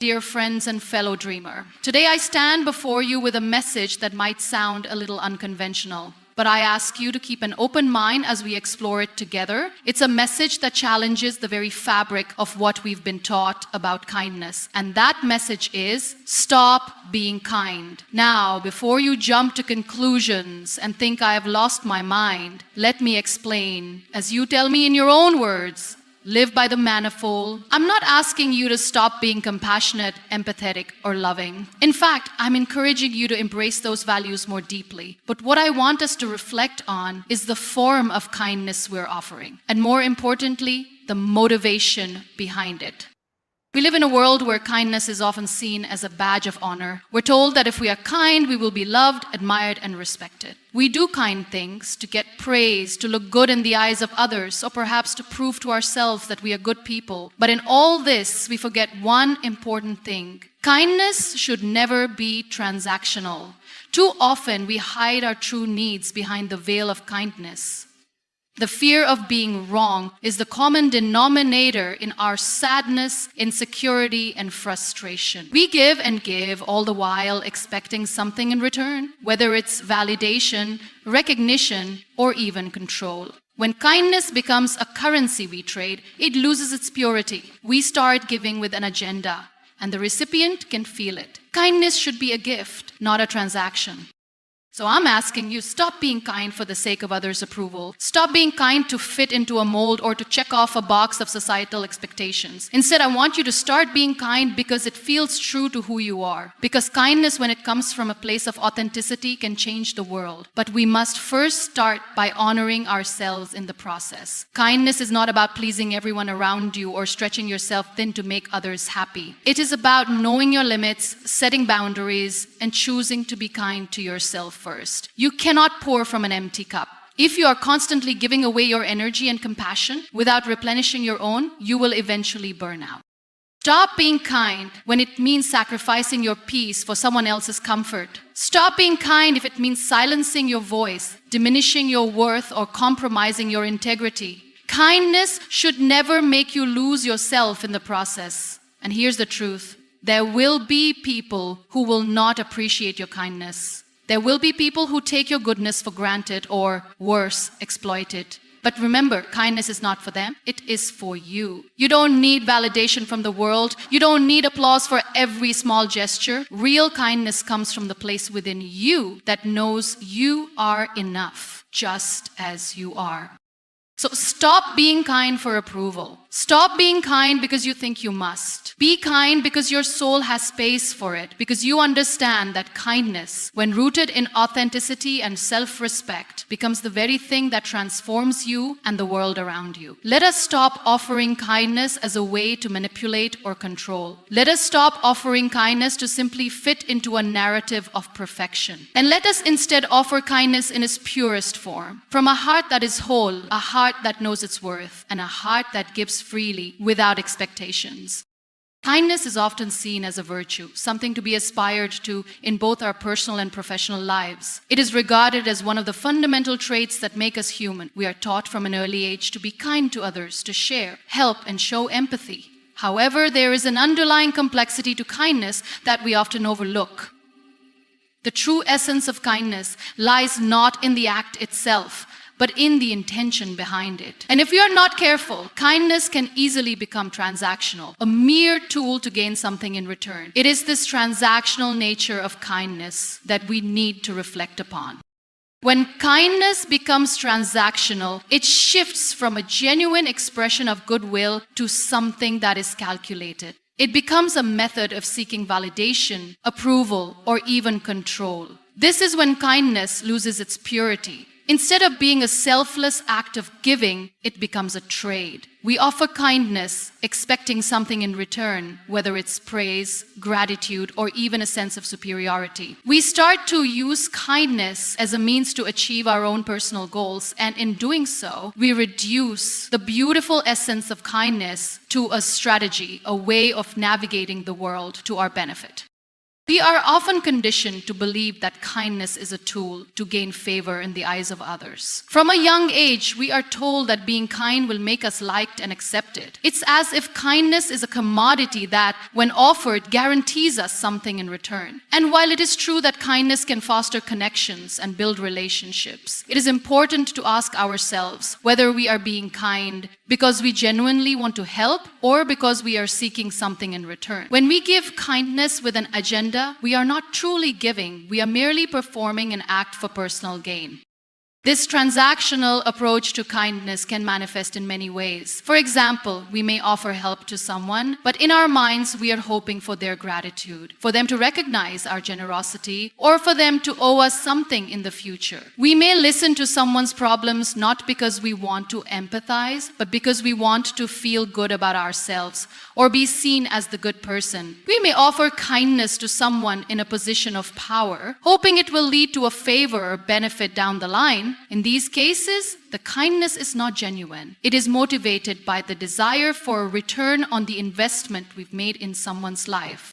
Dear friends and fellow dreamer, today I stand before you with a message that might sound a little unconventional, but I ask you to keep an open mind as we explore it together. It's a message that challenges the very fabric of what we've been taught about kindness, and that message is stop being kind. Now, before you jump to conclusions and think I have lost my mind, let me explain, as you tell me in your own words. Live by the manifold. I'm not asking you to stop being compassionate, empathetic, or loving. In fact, I'm encouraging you to embrace those values more deeply. But what I want us to reflect on is the form of kindness we're offering, and more importantly, the motivation behind it. We live in a world where kindness is often seen as a badge of honor. We're told that if we are kind, we will be loved, admired, and respected. We do kind things to get praise, to look good in the eyes of others, or perhaps to prove to ourselves that we are good people. But in all this, we forget one important thing. Kindness should never be transactional. Too often, we hide our true needs behind the veil of kindness. The fear of being wrong is the common denominator in our sadness, insecurity, and frustration. We give and give all the while expecting something in return, whether it's validation, recognition, or even control. When kindness becomes a currency we trade, it loses its purity. We start giving with an agenda, and the recipient can feel it. Kindness should be a gift, not a transaction. So I'm asking you, stop being kind for the sake of others' approval. Stop being kind to fit into a mold or to check off a box of societal expectations. Instead, I want you to start being kind because it feels true to who you are. Because kindness, when it comes from a place of authenticity, can change the world. But we must first start by honoring ourselves in the process. Kindness is not about pleasing everyone around you or stretching yourself thin to make others happy. It is about knowing your limits, setting boundaries, and choosing to be kind to yourself first. You cannot pour from an empty cup. If you are constantly giving away your energy and compassion without replenishing your own, you will eventually burn out. Stop being kind when it means sacrificing your peace for someone else's comfort. Stop being kind if it means silencing your voice, diminishing your worth, or compromising your integrity. Kindness should never make you lose yourself in the process. And here's the truth. There will be people who will not appreciate your kindness. There will be people who take your goodness for granted or, worse, exploit it. But remember, kindness is not for them. It is for you. You don't need validation from the world. You don't need applause for every small gesture. Real kindness comes from the place within you that knows you are enough, just as you are. So stop being kind for approval. Stop being kind because you think you must. Be kind because your soul has space for it, because you understand that kindness, when rooted in authenticity and self-respect, becomes the very thing that transforms you and the world around you. Let us stop offering kindness as a way to manipulate or control. Let us stop offering kindness to simply fit into a narrative of perfection. And let us instead offer kindness in its purest form, from a heart that is whole, a heart that knows its worth, and a heart that gives freely without expectations. Kindness is often seen as a virtue, something to be aspired to in both our personal and professional lives. It is regarded as one of the fundamental traits that make us human. We are taught from an early age to be kind to others, to share, help, and show empathy. However, there is an underlying complexity to kindness that we often overlook. The true essence of kindness lies not in the act itself, but in the intention behind it. And if we are not careful, kindness can easily become transactional, a mere tool to gain something in return. It is this transactional nature of kindness that we need to reflect upon. When kindness becomes transactional, it shifts from a genuine expression of goodwill to something that is calculated. It becomes a method of seeking validation, approval, or even control. This is when kindness loses its purity. Instead of being a selfless act of giving, it becomes a trade. We offer kindness, expecting something in return, whether it's praise, gratitude, or even a sense of superiority. We start to use kindness as a means to achieve our own personal goals, and in doing so, we reduce the beautiful essence of kindness to a strategy, a way of navigating the world to our benefit. We are often conditioned to believe that kindness is a tool to gain favor in the eyes of others. From a young age, we are told that being kind will make us liked and accepted. It's as if kindness is a commodity that, when offered, guarantees us something in return. And while it is true that kindness can foster connections and build relationships, it is important to ask ourselves whether we are being kind because we genuinely want to help or because we are seeking something in return. When we give kindness with an agenda, we are not truly giving, we are merely performing an act for personal gain. This transactional approach to kindness can manifest in many ways. For example, we may offer help to someone, but in our minds we are hoping for their gratitude, for them to recognize our generosity, or for them to owe us something in the future. We may listen to someone's problems not because we want to empathize, but because we want to feel good about ourselves or be seen as the good person. We may offer kindness to someone in a position of power, hoping it will lead to a favor or benefit down the line. In these cases, the kindness is not genuine. It is motivated by the desire for a return on the investment we've made in someone's life.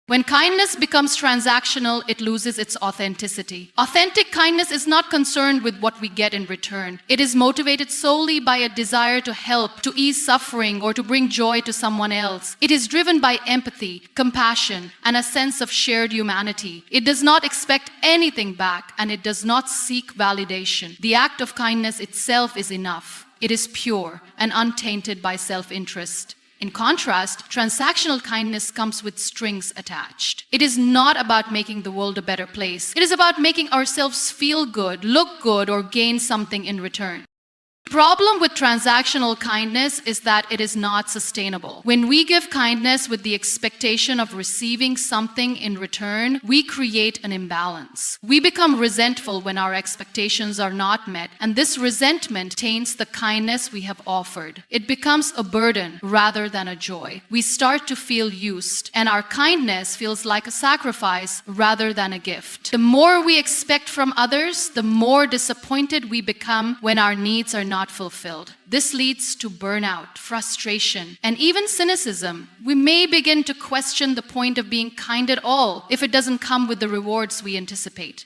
When kindness becomes transactional, it loses its authenticity. Authentic kindness is not concerned with what we get in return. It is motivated solely by a desire to help, to ease suffering, or to bring joy to someone else. It is driven by empathy, compassion, and a sense of shared humanity. It does not expect anything back, and it does not seek validation. The act of kindness itself is enough. It is pure and untainted by self-interest. In contrast, transactional kindness comes with strings attached. It is not about making the world a better place. It is about making ourselves feel good, look good, or gain something in return. The problem with transactional kindness is that it is not sustainable. When we give kindness with the expectation of receiving something in return, we create an imbalance. We become resentful when our expectations are not met, and this resentment taints the kindness we have offered. It becomes a burden rather than a joy. We start to feel used, and our kindness feels like a sacrifice rather than a gift. The more we expect from others, the more disappointed we become when our needs are not fulfilled. This leads to burnout, frustration, and even cynicism. We may begin to question the point of being kind at all if it doesn't come with the rewards we anticipate.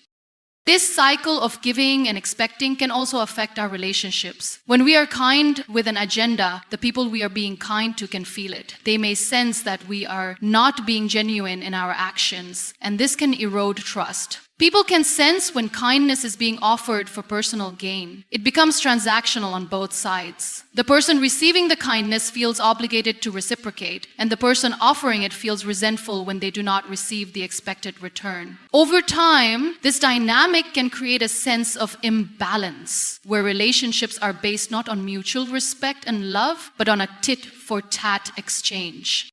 This cycle of giving and expecting can also affect our relationships. When we are kind with an agenda, the people we are being kind to can feel it. They may sense that we are not being genuine in our actions, and this can erode trust. People can sense when kindness is being offered for personal gain. It becomes transactional on both sides. The person receiving the kindness feels obligated to reciprocate, and the person offering it feels resentful when they do not receive the expected return. Over time, this dynamic can create a sense of imbalance, where relationships are based not on mutual respect and love, but on a tit-for-tat exchange.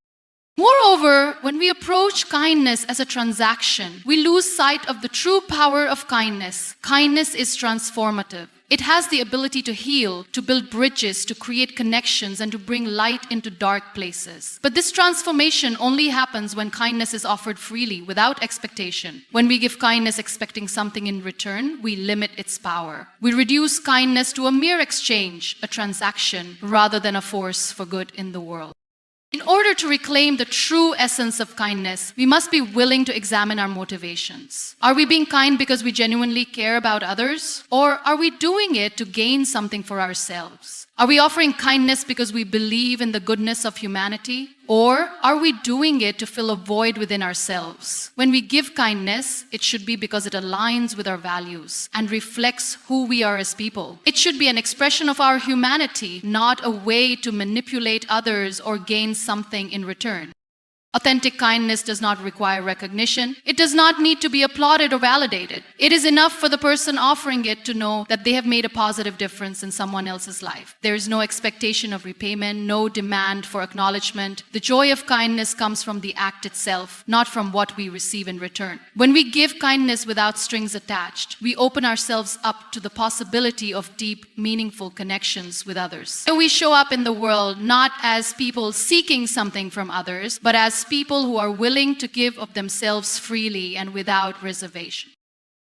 Moreover, when we approach kindness as a transaction, we lose sight of the true power of kindness. Kindness is transformative. It has the ability to heal, to build bridges, to create connections, and to bring light into dark places. But this transformation only happens when kindness is offered freely, without expectation. When we give kindness expecting something in return, we limit its power. We reduce kindness to a mere exchange, a transaction, rather than a force for good in the world. In order to reclaim the true essence of kindness, we must be willing to examine our motivations. Are we being kind because we genuinely care about others? Or are we doing it to gain something for ourselves? Are we offering kindness because we believe in the goodness of humanity? Or are we doing it to fill a void within ourselves? When we give kindness, it should be because it aligns with our values and reflects who we are as people. It should be an expression of our humanity, not a way to manipulate others or gain something in return. Authentic kindness does not require recognition. It does not need to be applauded or validated. It is enough for the person offering it to know that they have made a positive difference in someone else's life. There is no expectation of repayment, no demand for acknowledgement. The joy of kindness comes from the act itself, not from what we receive in return. When we give kindness without strings attached, we open ourselves up to the possibility of deep, meaningful connections with others. So we show up in the world not as people seeking something from others, but as people who are willing to give of themselves freely and without reservation.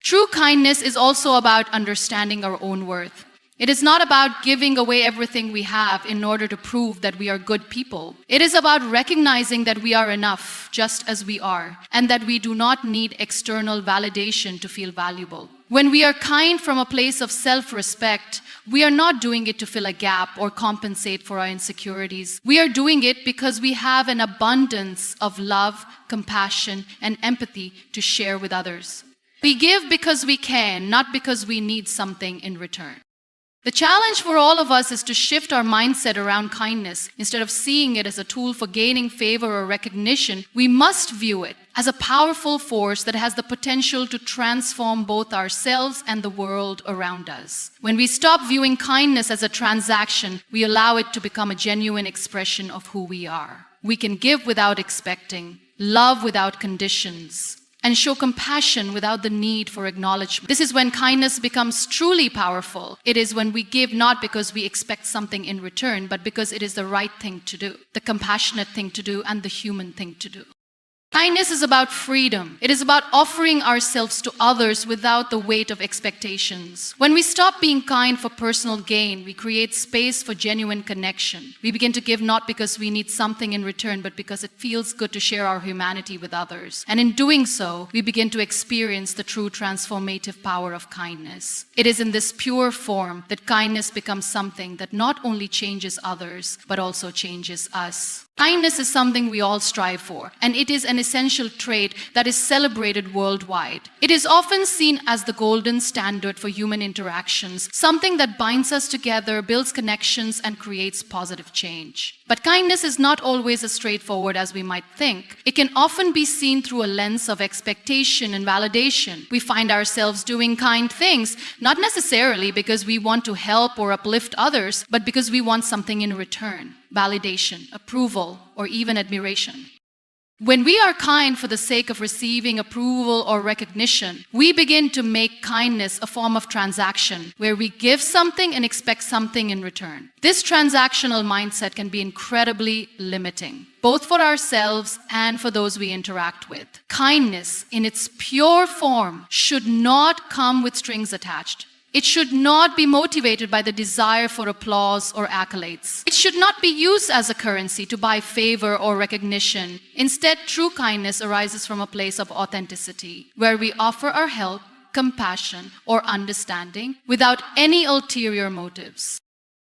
True kindness is also about understanding our own worth. It is not about giving away everything we have in order to prove that we are good people. It is about recognizing that we are enough just as we are, and that we do not need external validation to feel valuable. When we are kind from a place of self-respect, we are not doing it to fill a gap or compensate for our insecurities. We are doing it because we have an abundance of love, compassion, and empathy to share with others. We give because we can, not because we need something in return. The challenge for all of us is to shift our mindset around kindness. Instead of seeing it as a tool for gaining favor or recognition, we must view it as a powerful force that has the potential to transform both ourselves and the world around us. When we stop viewing kindness as a transaction, we allow it to become a genuine expression of who we are. We can give without expecting, love without conditions, and show compassion without the need for acknowledgement. This is when kindness becomes truly powerful. It is when we give not because we expect something in return, but because it is the right thing to do, the compassionate thing to do, and the human thing to do. Kindness is about freedom. It is about offering ourselves to others without the weight of expectations. When we stop being kind for personal gain, we create space for genuine connection. We begin to give not because we need something in return, but because it feels good to share our humanity with others. And in doing so, we begin to experience the true transformative power of kindness. It is in this pure form that kindness becomes something that not only changes others, but also changes us. Kindness is something we all strive for, and it is an essential trait that is celebrated worldwide. It is often seen as the golden standard for human interactions, something that binds us together, builds connections, and creates positive change. But kindness is not always as straightforward as we might think. It can often be seen through a lens of expectation and validation. We find ourselves doing kind things, not necessarily because we want to help or uplift others, but because we want something in return. Validation, approval, or even admiration. When we are kind for the sake of receiving approval or recognition, we begin to make kindness a form of transaction where we give something and expect something in return. This transactional mindset can be incredibly limiting, both for ourselves and for those we interact with. Kindness, in its pure form, should not come with strings attached. It should not be motivated by the desire for applause or accolades. It should not be used as a currency to buy favor or recognition. Instead, true kindness arises from a place of authenticity, where we offer our help, compassion, or understanding without any ulterior motives.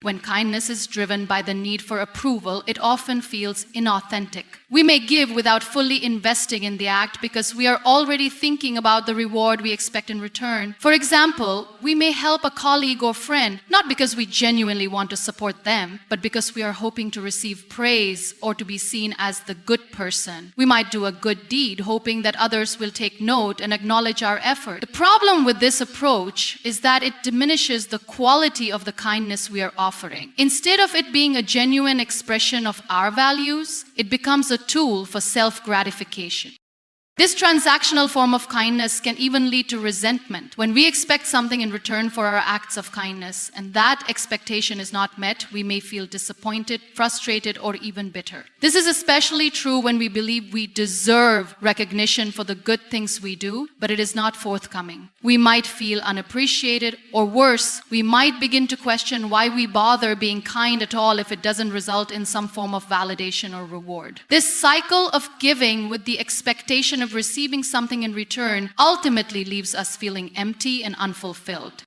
When kindness is driven by the need for approval, it often feels inauthentic. We may give without fully investing in the act because we are already thinking about the reward we expect in return. For example, we may help a colleague or friend, not because we genuinely want to support them, but because we are hoping to receive praise or to be seen as the good person. We might do a good deed, hoping that others will take note and acknowledge our effort. The problem with this approach is that it diminishes the quality of the kindness we are offering. Instead of it being a genuine expression of our values, it becomes a tool for self-gratification. This transactional form of kindness can even lead to resentment. When we expect something in return for our acts of kindness, and that expectation is not met, we may feel disappointed, frustrated, or even bitter. This is especially true when we believe we deserve recognition for the good things we do, but it is not forthcoming. We might feel unappreciated, or worse, we might begin to question why we bother being kind at all if it doesn't result in some form of validation or reward. This cycle of giving with the expectation of receiving something in return ultimately leaves us feeling empty and unfulfilled.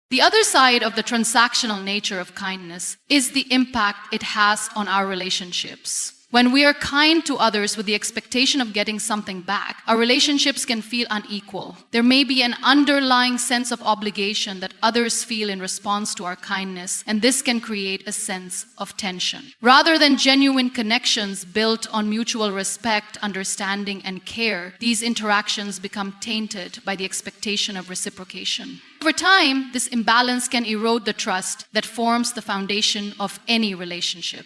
The other side of the transactional nature of kindness is the impact it has on our relationships. When we are kind to others with the expectation of getting something back, our relationships can feel unequal. There may be an underlying sense of obligation that others feel in response to our kindness, and this can create a sense of tension. Rather than genuine connections built on mutual respect, understanding, and care, these interactions become tainted by the expectation of reciprocation. Over time, this imbalance can erode the trust that forms the foundation of any relationship.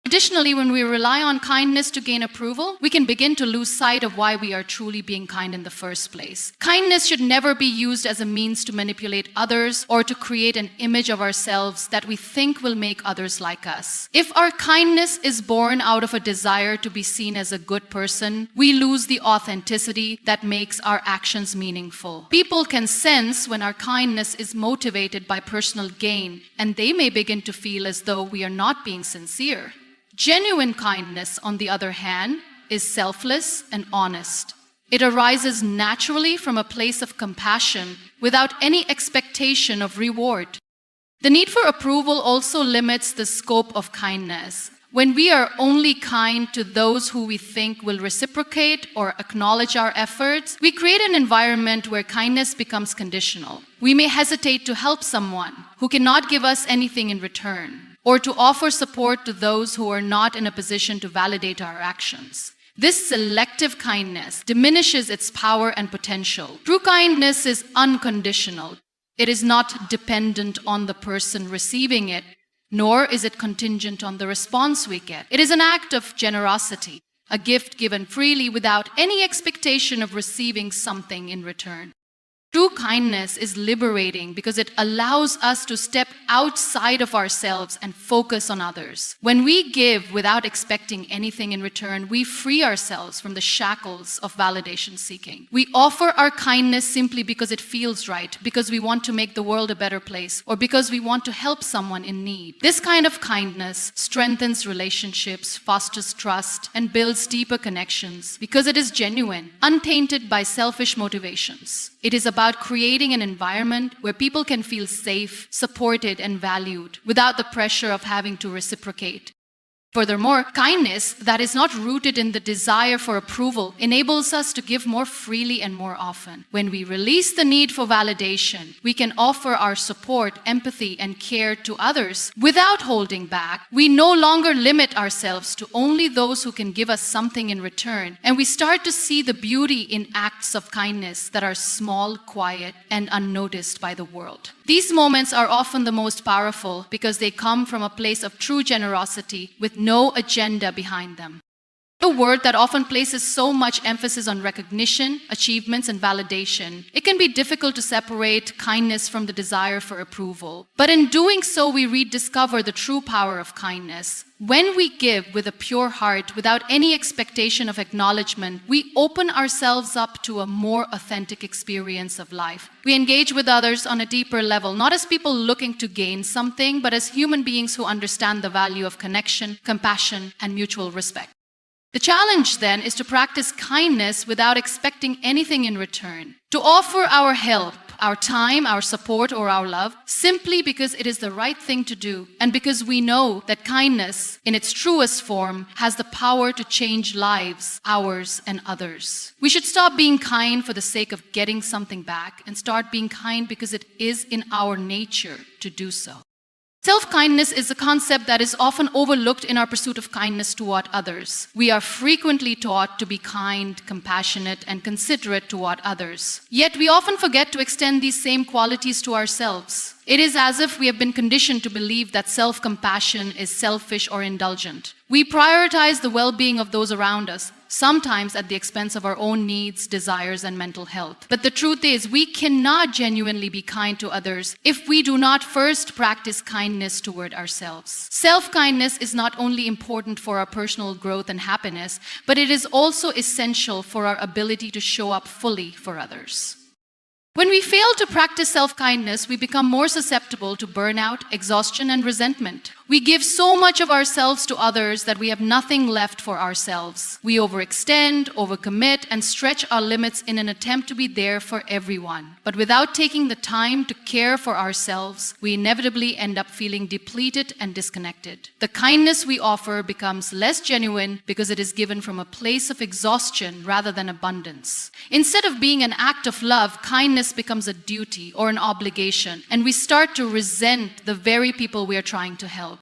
Additionally, when we rely on kindness to gain approval, we can begin to lose sight of why we are truly being kind in the first place. Kindness should never be used as a means to manipulate others or to create an image of ourselves that we think will make others like us. If our kindness is born out of a desire to be seen as a good person, we lose the authenticity that makes our actions meaningful. People can sense when our kindness is motivated by personal gain, and they may begin to feel as though we are not being sincere. Genuine kindness, on the other hand, is selfless and honest. It arises naturally from a place of compassion without any expectation of reward. The need for approval also limits the scope of kindness. When we are only kind to those who we think will reciprocate or acknowledge our efforts, we create an environment where kindness becomes conditional. We may hesitate to help someone who cannot give us anything in return, or to offer support to those who are not in a position to validate our actions. This selective kindness diminishes its power and potential. True kindness is unconditional. It is not dependent on the person receiving it, nor is it contingent on the response we get. It is an act of generosity, a gift given freely without any expectation of receiving something in return. True kindness is liberating because it allows us to step outside of ourselves and focus on others. When we give without expecting anything in return, we free ourselves from the shackles of validation seeking. We offer our kindness simply because it feels right, because we want to make the world a better place, or because we want to help someone in need. This kind of kindness strengthens relationships, fosters trust, and builds deeper connections because it is genuine, untainted by selfish motivations. It is about creating an environment where people can feel safe, supported, and valued without the pressure of having to reciprocate. Furthermore, kindness that is not rooted in the desire for approval enables us to give more freely and more often. When we release the need for validation, we can offer our support, empathy, and care to others without holding back. We no longer limit ourselves to only those who can give us something in return, and we start to see the beauty in acts of kindness that are small, quiet, and unnoticed by the world. These moments are often the most powerful because they come from a place of true generosity with no agenda behind them. A word that often places so much emphasis on recognition, achievements, and validation, it can be difficult to separate kindness from the desire for approval. But in doing so, we rediscover the true power of kindness. When we give with a pure heart, without any expectation of acknowledgement, we open ourselves up to a more authentic experience of life. We engage with others on a deeper level, not as people looking to gain something, but as human beings who understand the value of connection, compassion, and mutual respect. The challenge then is to practice kindness without expecting anything in return. To offer our help, our time, our support, or our love simply because it is the right thing to do, and because we know that kindness, in its truest form, has the power to change lives, ours and others. We should stop being kind for the sake of getting something back and start being kind because it is in our nature to do so. Self-kindness is a concept that is often overlooked in our pursuit of kindness toward others. We are frequently taught to be kind, compassionate, and considerate toward others. Yet we often forget to extend these same qualities to ourselves. It is as if we have been conditioned to believe that self-compassion is selfish or indulgent. We prioritize the well-being of those around us, sometimes at the expense of our own needs, desires, and mental health. But the truth is, we cannot genuinely be kind to others if we do not first practice kindness toward ourselves. Self-kindness is not only important for our personal growth and happiness, but it is also essential for our ability to show up fully for others. When we fail to practice self-kindness, we become more susceptible to burnout, exhaustion, and resentment. We give so much of ourselves to others that we have nothing left for ourselves. We overextend, overcommit, and stretch our limits in an attempt to be there for everyone. But without taking the time to care for ourselves, we inevitably end up feeling depleted and disconnected. The kindness we offer becomes less genuine because it is given from a place of exhaustion rather than abundance. Instead of being an act of love, kindness becomes a duty or an obligation, and we start to resent the very people we are trying to help.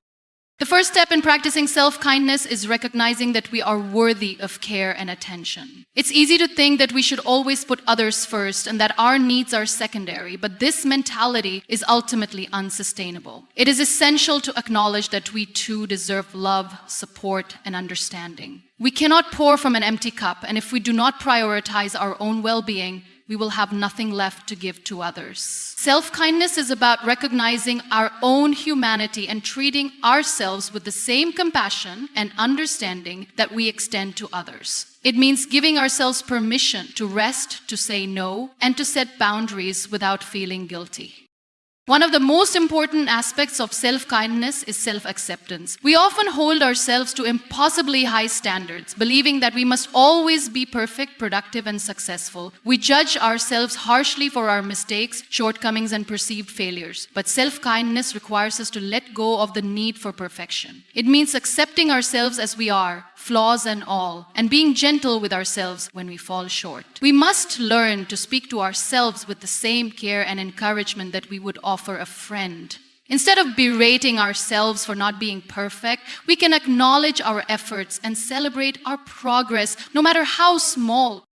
The first step in practicing self-kindness is recognizing that we are worthy of care and attention. It's easy to think that we should always put others first and that our needs are secondary, but this mentality is ultimately unsustainable. It is essential to acknowledge that we too deserve love, support, and understanding. We cannot pour from an empty cup, and if we do not prioritize our own well-being, we will have nothing left to give to others. Self-kindness is about recognizing our own humanity and treating ourselves with the same compassion and understanding that we extend to others. It means giving ourselves permission to rest, to say no, and to set boundaries without feeling guilty. One of the most important aspects of self-kindness is self-acceptance. We often hold ourselves to impossibly high standards, believing that we must always be perfect, productive, and successful. We judge ourselves harshly for our mistakes, shortcomings, and perceived failures. But self-kindness requires us to let go of the need for perfection. It means accepting ourselves as we are, flaws and all, and being gentle with ourselves when we fall short. We must learn to speak to ourselves with the same care and encouragement that we would offer a friend. Instead of berating ourselves for not being perfect, we can acknowledge our efforts and celebrate our progress, no matter how small.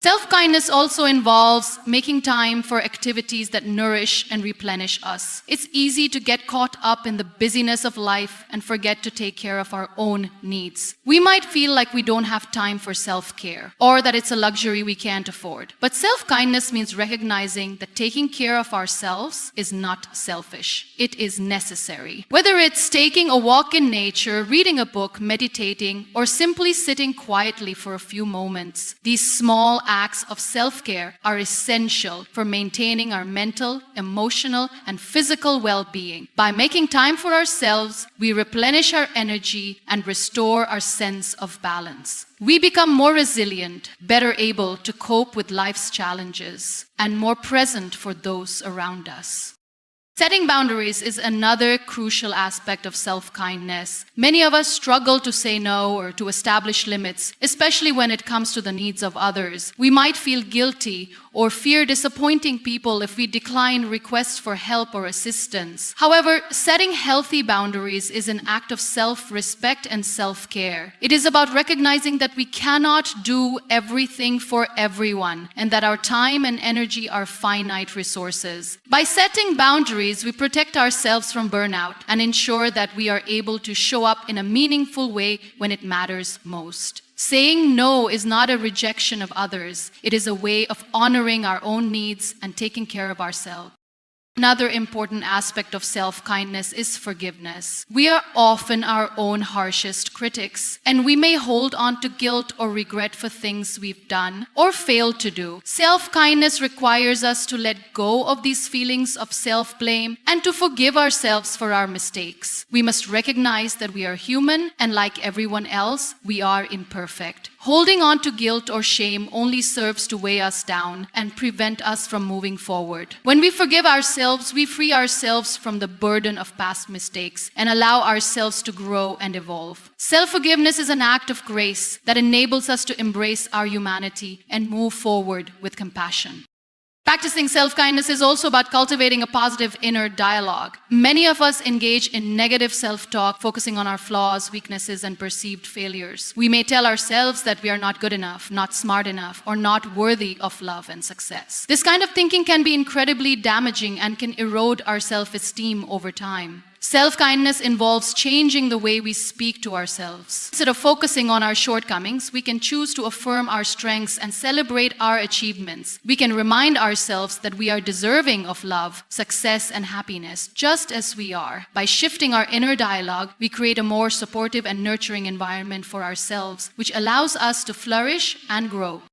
Self-kindness also involves making time for activities that nourish and replenish us. It's easy to get caught up in the busyness of life and forget to take care of our own needs. We might feel like we don't have time for self-care or that it's a luxury we can't afford. But self-kindness means recognizing that taking care of ourselves is not selfish. It is necessary. Whether it's taking a walk in nature, reading a book, meditating, or simply sitting quietly for a few moments, these small acts of self-care are essential for maintaining our mental, emotional, and physical well-being. By making time for ourselves, we replenish our energy and restore our sense of balance. We become more resilient, better able to cope with life's challenges, and more present for those around us. Setting boundaries is another crucial aspect of self-kindness. Many of us struggle to say no or to establish limits, especially when it comes to the needs of others. We might feel guilty or fear disappointing people if we decline requests for help or assistance. However, setting healthy boundaries is an act of self-respect and self-care. It is about recognizing that we cannot do everything for everyone and that our time and energy are finite resources. By setting boundaries, we protect ourselves from burnout and ensure that we are able to show up in a meaningful way when it matters most. Saying no is not a rejection of others. It is a way of honoring our own needs and taking care of ourselves. Another important aspect of self-kindness is forgiveness. We are often our own harshest critics, and we may hold on to guilt or regret for things we've done or failed to do. Self-kindness requires us to let go of these feelings of self-blame and to forgive ourselves for our mistakes. We must recognize that we are human, and like everyone else, we are imperfect. Holding on to guilt or shame only serves to weigh us down and prevent us from moving forward. When we forgive ourselves, we free ourselves from the burden of past mistakes and allow ourselves to grow and evolve. Self-forgiveness is an act of grace that enables us to embrace our humanity and move forward with compassion. Practicing self-kindness is also about cultivating a positive inner dialogue. Many of us engage in negative self-talk, focusing on our flaws, weaknesses, and perceived failures. We may tell ourselves that we are not good enough, not smart enough, or not worthy of love and success. This kind of thinking can be incredibly damaging and can erode our self-esteem over time. Self-kindness involves changing the way we speak to ourselves. Instead of focusing on our shortcomings, we can choose to affirm our strengths and celebrate our achievements. We can remind ourselves that we are deserving of love, success, and happiness, just as we are. By shifting our inner dialogue, we create a more supportive and nurturing environment for ourselves, which allows us to flourish and grow.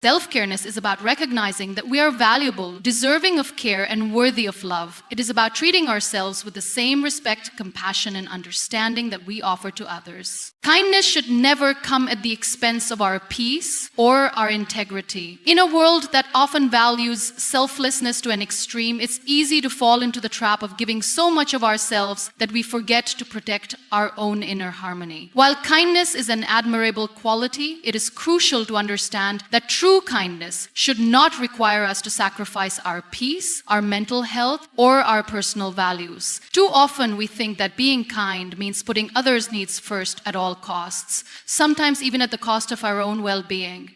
Self-careness is about recognizing that we are valuable, deserving of care, and worthy of love. It is about treating ourselves with the same respect, compassion, and understanding that we offer to others. Kindness should never come at the expense of our peace or our integrity. In a world that often values selflessness to an extreme, it's easy to fall into the trap of giving so much of ourselves that we forget to protect our own inner harmony. While kindness is an admirable quality, it is crucial to understand that true true kindness should not require us to sacrifice our peace, our mental health, or our personal values. Too often we think that being kind means putting others' needs first at all costs, sometimes even at the cost of our own well-being.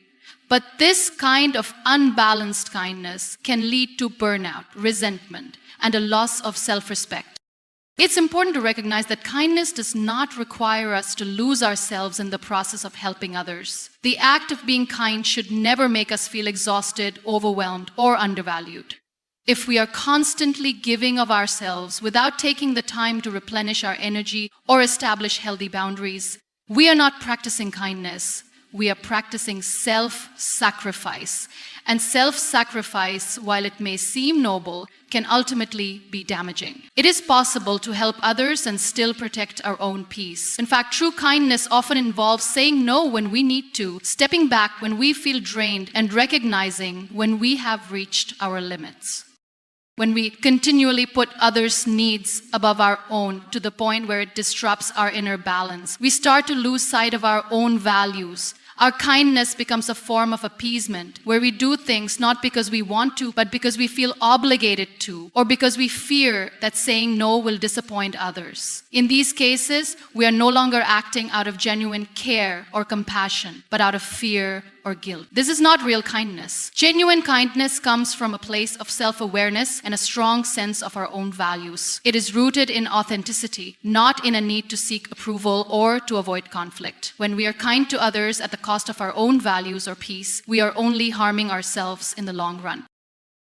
But this kind of unbalanced kindness can lead to burnout, resentment, and a loss of self-respect. It's important to recognize that kindness does not require us to lose ourselves in the process of helping others. The act of being kind should never make us feel exhausted, overwhelmed, or undervalued. If we are constantly giving of ourselves without taking the time to replenish our energy or establish healthy boundaries, we are not practicing kindness. We are practicing self-sacrifice. And self-sacrifice, while it may seem noble, can ultimately be damaging. It is possible to help others and still protect our own peace. In fact, true kindness often involves saying no when we need to, stepping back when we feel drained, and recognizing when we have reached our limits. When we continually put others' needs above our own to the point where it disrupts our inner balance, we start to lose sight of our own values. Our kindness becomes a form of appeasement, where we do things not because we want to, but because we feel obligated to, or because we fear that saying no will disappoint others. In these cases, we are no longer acting out of genuine care or compassion, but out of fear or guilt. This is not real kindness. Genuine kindness comes from a place of self-awareness and a strong sense of our own values. It is rooted in authenticity, not in a need to seek approval or to avoid conflict. When we are kind to others at the cost of our own values or peace, we are only harming ourselves in the long run.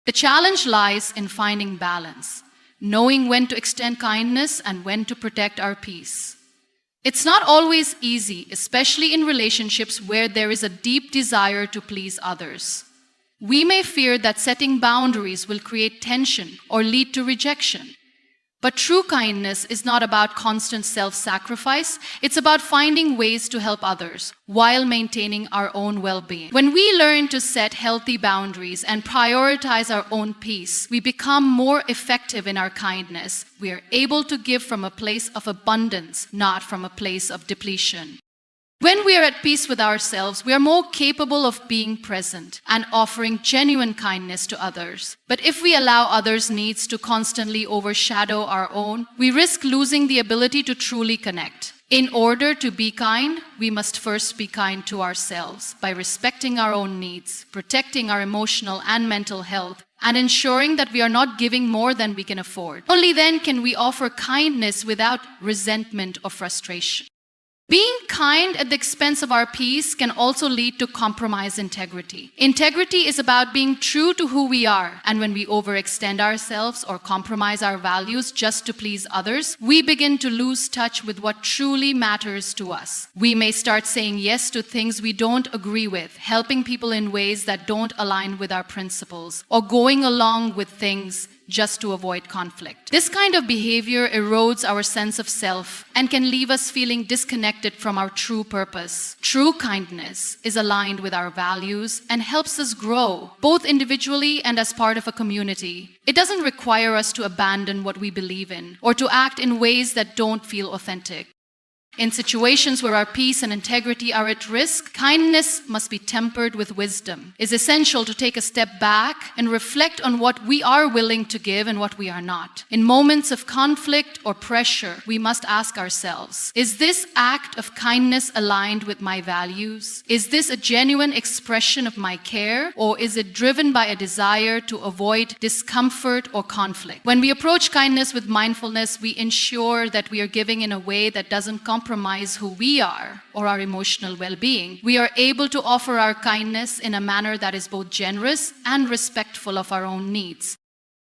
The challenge lies in finding balance, knowing when to extend kindness and when to protect our peace. It's not always easy, especially in relationships where there is a deep desire to please others. We may fear that setting boundaries will create tension or lead to rejection. But true kindness is not about constant self-sacrifice. It's about finding ways to help others while maintaining our own well-being. When we learn to set healthy boundaries and prioritize our own peace, we become more effective in our kindness. We are able to give from a place of abundance, not from a place of depletion. When we are at peace with ourselves, we are more capable of being present and offering genuine kindness to others. But if we allow others' needs to constantly overshadow our own, we risk losing the ability to truly connect. In order to be kind, we must first be kind to ourselves by respecting our own needs, protecting our emotional and mental health, and ensuring that we are not giving more than we can afford. Only then can we offer kindness without resentment or frustration. Being kind at the expense of our peace can also lead to compromised integrity. Integrity is about being true to who we are, and when we overextend ourselves or compromise our values just to please others, we begin to lose touch with what truly matters to us. We may start saying yes to things we don't agree with, helping people in ways that don't align with our principles, or going along with things just to avoid conflict. This kind of behavior erodes our sense of self and can leave us feeling disconnected from our true purpose. True kindness is aligned with our values and helps us grow, both individually and as part of a community. It doesn't require us to abandon what we believe in or to act in ways that don't feel authentic. In situations where our peace and integrity are at risk, kindness must be tempered with wisdom. It's essential to take a step back and reflect on what we are willing to give and what we are not. In moments of conflict or pressure, we must ask ourselves, is this act of kindness aligned with my values? Is this a genuine expression of my care, or is it driven by a desire to avoid discomfort or conflict? When we approach kindness with mindfulness, we ensure that we are giving in a way that doesn't compromise who we are or our emotional well-being. We are able to offer our kindness in a manner that is both generous and respectful of our own needs.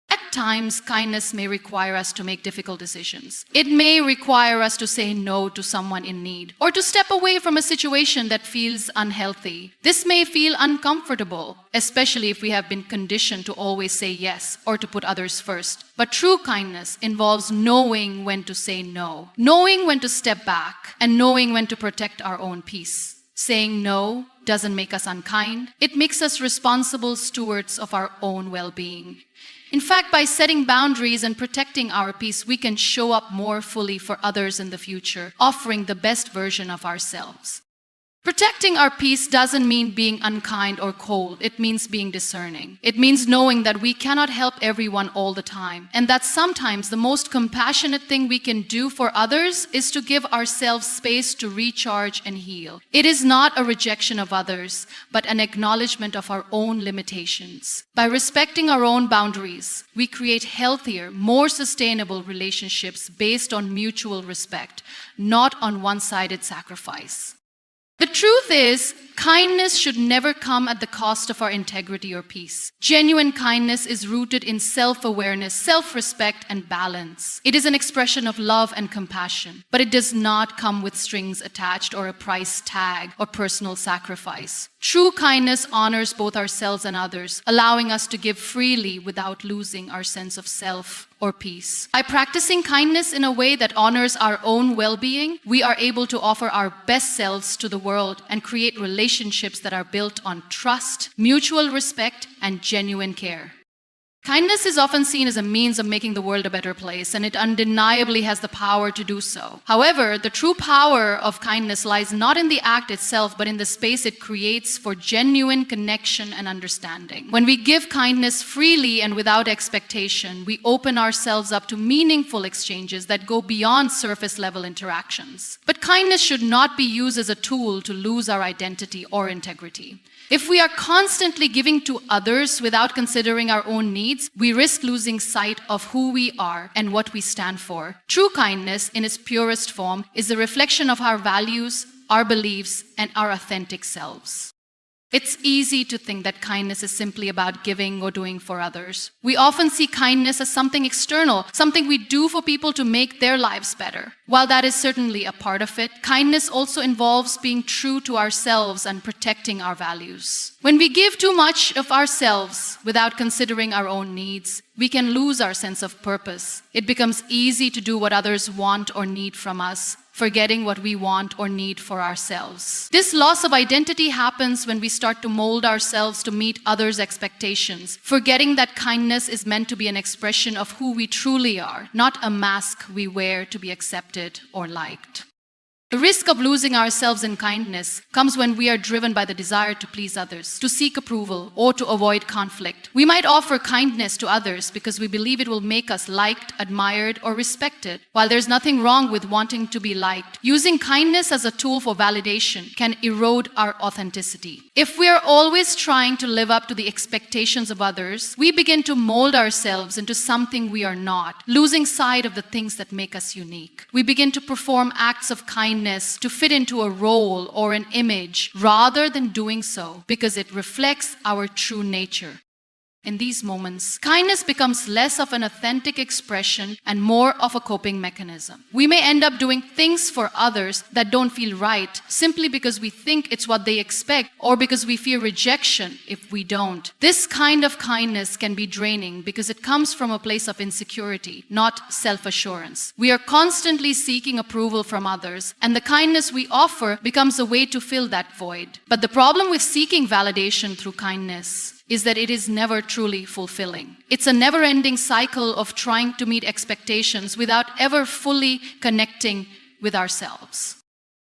At times, kindness may require us to make difficult decisions. It may require us to say no to someone in need or to step away from a situation that feels unhealthy. This may feel uncomfortable, especially if we have been conditioned to always say yes or to put others first. But true kindness involves knowing when to say no, knowing when to step back, and knowing when to protect our own peace. Saying no doesn't make us unkind. It makes us responsible stewards of our own well-being. In fact, by setting boundaries and protecting our peace, we can show up more fully for others in the future, offering the best version of ourselves. Protecting our peace doesn't mean being unkind or cold. It means being discerning. It means knowing that we cannot help everyone all the time, and that sometimes the most compassionate thing we can do for others is to give ourselves space to recharge and heal. It is not a rejection of others, but an acknowledgement of our own limitations. By respecting our own boundaries, we create healthier, more sustainable relationships based on mutual respect, not on one-sided sacrifice. The truth is, kindness should never come at the cost of our integrity or peace. Genuine kindness is rooted in self-awareness, self-respect, and balance. It is an expression of love and compassion, but it does not come with strings attached or a price tag or personal sacrifice. True kindness honors both ourselves and others, allowing us to give freely without losing our sense of self or peace. By practicing kindness in a way that honors our own well-being, we are able to offer our best selves to the world and create relationships that are built on trust, mutual respect, and genuine care. Kindness is often seen as a means of making the world a better place, and it undeniably has the power to do so. However, the true power of kindness lies not in the act itself, but in the space it creates for genuine connection and understanding. When we give kindness freely and without expectation, we open ourselves up to meaningful exchanges that go beyond surface-level interactions. But kindness should not be used as a tool to lose our identity or integrity. If we are constantly giving to others without considering our own needs, we risk losing sight of who we are and what we stand for. True kindness, in its purest form, is a reflection of our values, our beliefs, and our authentic selves. It's easy to think that kindness is simply about giving or doing for others. We often see kindness as something external, something we do for people to make their lives better. While that is certainly a part of it, kindness also involves being true to ourselves and protecting our values. When we give too much of ourselves without considering our own needs, we can lose our sense of purpose. It becomes easy to do what others want or need from us, forgetting what we want or need for ourselves. This loss of identity happens when we start to mold ourselves to meet others' expectations, forgetting that kindness is meant to be an expression of who we truly are, not a mask we wear to be accepted or liked. The risk of losing ourselves in kindness comes when we are driven by the desire to please others, to seek approval, or to avoid conflict. We might offer kindness to others because we believe it will make us liked, admired, or respected. While there's nothing wrong with wanting to be liked, using kindness as a tool for validation can erode our authenticity. If we are always trying to live up to the expectations of others, we begin to mold ourselves into something we are not, losing sight of the things that make us unique. We begin to perform acts of kindness to fit into a role or an image rather than doing so because it reflects our true nature. In these moments, kindness becomes less of an authentic expression and more of a coping mechanism. We may end up doing things for others that don't feel right simply because we think it's what they expect or because we fear rejection if we don't. This kind of kindness can be draining because it comes from a place of insecurity, not self-assurance. We are constantly seeking approval from others, and the kindness we offer becomes a way to fill that void. But the problem with seeking validation through kindness is that it is never truly fulfilling. It's a never-ending cycle of trying to meet expectations without ever fully connecting with ourselves.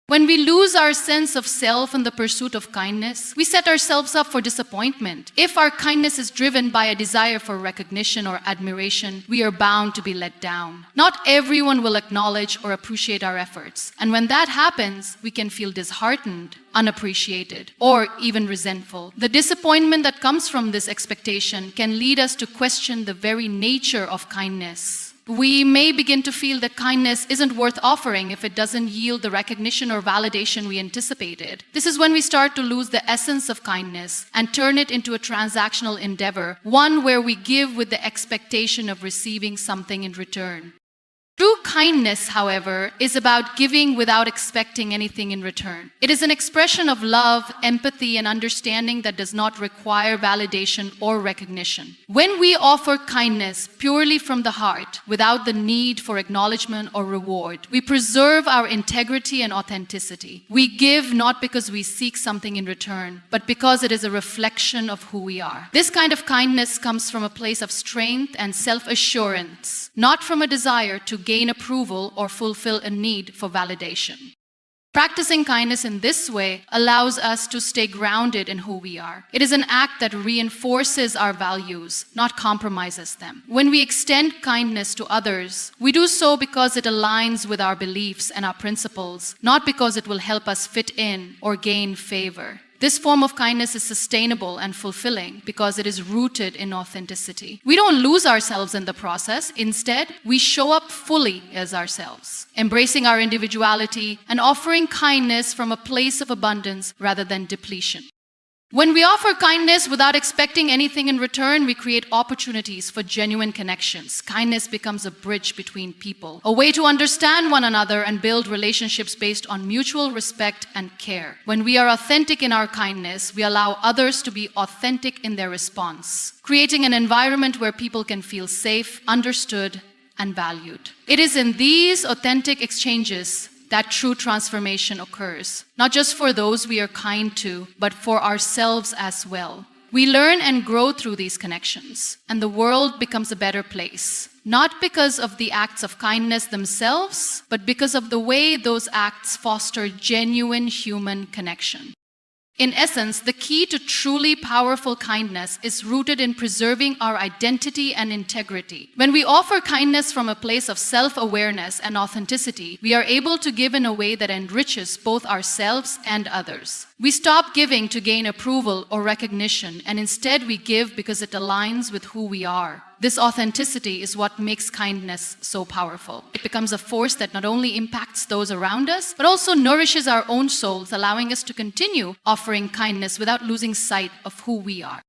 When we lose our sense of self in the pursuit of kindness, we set ourselves up for disappointment. If our kindness is driven by a desire for recognition or admiration, we are bound to be let down. Not everyone will acknowledge or appreciate our efforts. And when that happens, we can feel disheartened, unappreciated, or even resentful. The disappointment that comes from this expectation can lead us to question the very nature of kindness. We may begin to feel that kindness isn't worth offering if it doesn't yield the recognition or validation we anticipated. This is when we start to lose the essence of kindness and turn it into a transactional endeavor, one where we give with the expectation of receiving something in return. True kindness, however, is about giving without expecting anything in return. It is an expression of love, empathy, and understanding that does not require validation or recognition. When we offer kindness purely from the heart, without the need for acknowledgement or reward, we preserve our integrity and authenticity. We give not because we seek something in return, but because it is a reflection of who we are. This kind of kindness comes from a place of strength and self-assurance, not from a desire to gain approval or fulfill a need for validation. Practicing kindness in this way allows us to stay grounded in who we are. It is an act that reinforces our values, not compromises them. When we extend kindness to others, we do so because it aligns with our beliefs and our principles, not because it will help us fit in or gain favor. This form of kindness is sustainable and fulfilling because it is rooted in authenticity. We don't lose ourselves in the process. Instead, we show up fully as ourselves, embracing our individuality and offering kindness from a place of abundance rather than depletion. When we offer kindness without expecting anything in return, we create opportunities for genuine connections. Kindness becomes a bridge between people, a way to understand one another and build relationships based on mutual respect and care. When we are authentic in our kindness, we allow others to be authentic in their response, creating an environment where people can feel safe, understood, and valued. It is in these authentic exchanges that true transformation occurs, not just for those we are kind to, but for ourselves as well. We learn and grow through these connections, and the world becomes a better place, not because of the acts of kindness themselves, but because of the way those acts foster genuine human connection. In essence, the key to truly powerful kindness is rooted in preserving our identity and integrity. When we offer kindness from a place of self-awareness and authenticity, we are able to give in a way that enriches both ourselves and others. We stop giving to gain approval or recognition, and instead we give because it aligns with who we are. This authenticity is what makes kindness so powerful. It becomes a force that not only impacts those around us, but also nourishes our own souls, allowing us to continue offering kindness without losing sight of who we are.